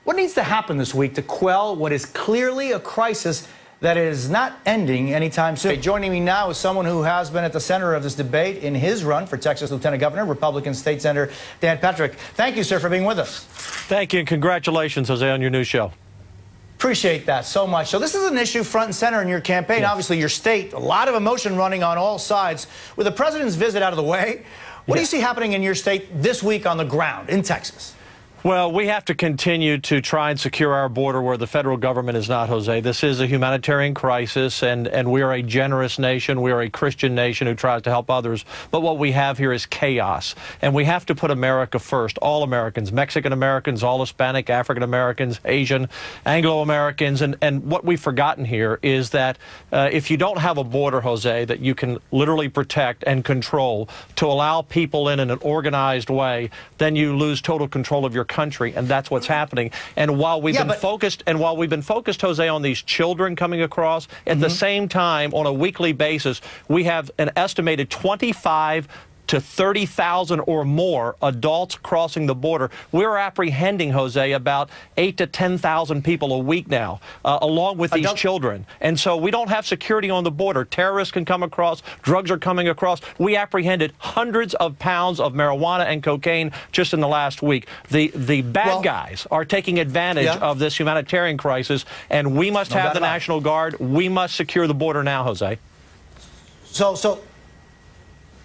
What needs to happen this week to quell what is clearly a crisis that is not ending anytime soon? Joining me now is someone who has been at the center of this debate in his run for Texas Lieutenant Governor, Republican State Senator Dan Patrick. Thank you, sir, for being with us. Thank you, and congratulations, Jose, on your new show. Appreciate that so much. So this is an issue front and center in your campaign. Yes. Obviously, your state, a lot of emotion running on all sides. With the president's visit out of the way, what do you see happening in your state this week on the ground in Texas? Well, we have to continue to try and secure our border where the federal government is not, Jose. This is a humanitarian crisis, and we are a generous nation. We are a Christian nation who tries to help others. But what we have here is chaos, and we have to put America first. All Americans, Mexican Americans, all Hispanic, African Americans, Asian, Anglo-Americans. And what we've forgotten here is that if you don't have a border, Jose, that you can literally protect and control to allow people in an organized way, then you lose total control of your country, and that's what's happening. And while we've been focused, Jose, on these children coming across, at the same time, on a weekly basis, we have an estimated 25 to 30,000 or more adults crossing the border. We're apprehending, Jose, about 8 to 10,000 people a week now, along with these children. And so we don't have security on the border. Terrorists can come across. Drugs are coming across. We apprehended hundreds of pounds of marijuana and cocaine just in the last week. The bad guys are taking advantage of this humanitarian crisis, and we must have the National Guard. We must secure the border now, Jose.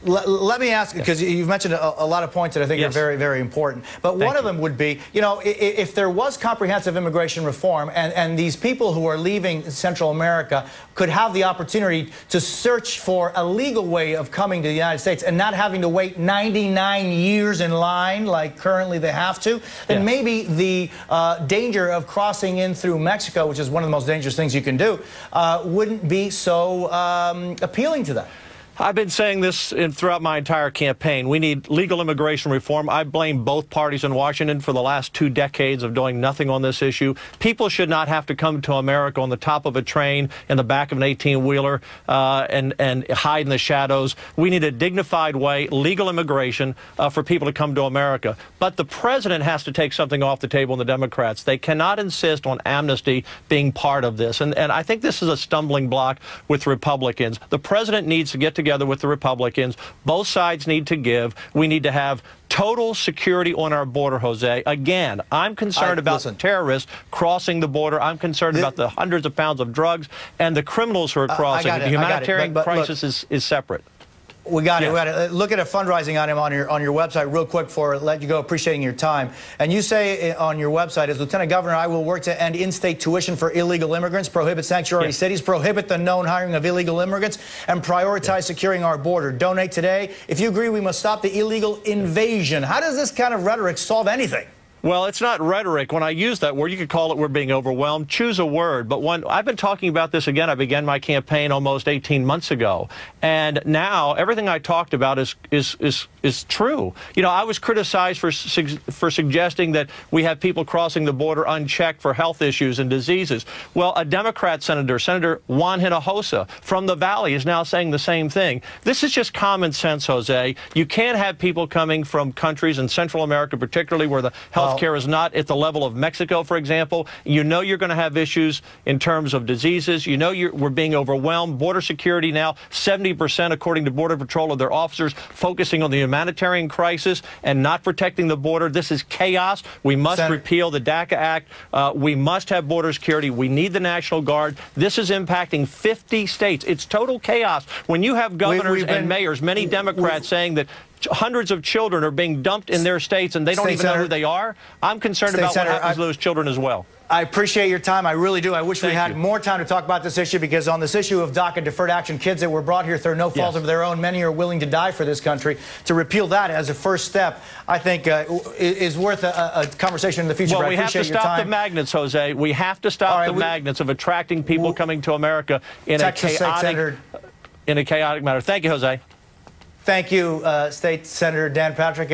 Let me ask, because you've mentioned a lot of points that I think are very, very important. But one of them would be, you know, if there was comprehensive immigration reform and these people who are leaving Central America could have the opportunity to search for a legal way of coming to the United States and not having to wait 99 years in line like currently they have to, then maybe the danger of crossing in through Mexico, which is one of the most dangerous things you can do, wouldn't be so appealing to them. I've been saying this throughout my entire campaign. We need legal immigration reform. I blame both parties in Washington for the last 2 decades of doing nothing on this issue. People should not have to come to America on the top of a train in the back of an 18-wheeler and hide in the shadows. We need a dignified way, legal immigration, for people to come to America. But the president has to take something off the table, and the Democrats. They cannot insist on amnesty being part of this. And I think this is a stumbling block with Republicans. The president needs to get together with the Republicans. Both sides need to give. We need to have total security on our border, Jose. Again, I'm concerned about terrorists crossing the border. I'm concerned about the hundreds of pounds of drugs and the criminals who are crossing. The humanitarian crisis is separate. We got it. We got it. Look at a fundraising item on your website real quick before I let you go, appreciating your time. And you say on your website, as Lieutenant Governor, I will work to end in-state tuition for illegal immigrants, prohibit sanctuary cities, prohibit the known hiring of illegal immigrants, and prioritize securing our border. Donate today. If you agree, we must stop the illegal invasion. How does this kind of rhetoric solve anything? Well, it's not rhetoric. When I use that word, you could call it we're being overwhelmed. Choose a word. But when I've been talking about this again, I began my campaign almost 18 months ago. And now everything I talked about is true. You know, I was criticized for suggesting that we have people crossing the border unchecked for health issues and diseases. Well, a Democrat senator, Senator Juan Hinojosa from the Valley, is now saying the same thing. This is just common sense, Jose. You can't have people coming from countries in Central America, particularly where the health care is not at the level of Mexico, for example. You know you're going to have issues in terms of diseases. You know we're being overwhelmed. Border security now, 70%, according to Border Patrol, of their officers focusing on the humanitarian crisis and not protecting the border. This is chaos. We must repeal the DACA Act. We must have border security. We need the National Guard. This is impacting 50 states. It's total chaos. When you have governors and mayors, many Democrats, saying that hundreds of children are being dumped in their states and they don't even know who they are, I'm concerned about what happens to those children as well. I appreciate your time. I really do. I wish we had more time to talk about this issue, because on this issue of DACA deferred action, kids that were brought here through no fault of their own, many are willing to die for this country. To repeal that as a first step, I think is worth a conversation in the future. Well, we have to stop the magnets, Jose. We have to stop the magnets of attracting people coming to America in a chaotic manner. Thank you, Jose. Thank you, State Senator Dan Patrick.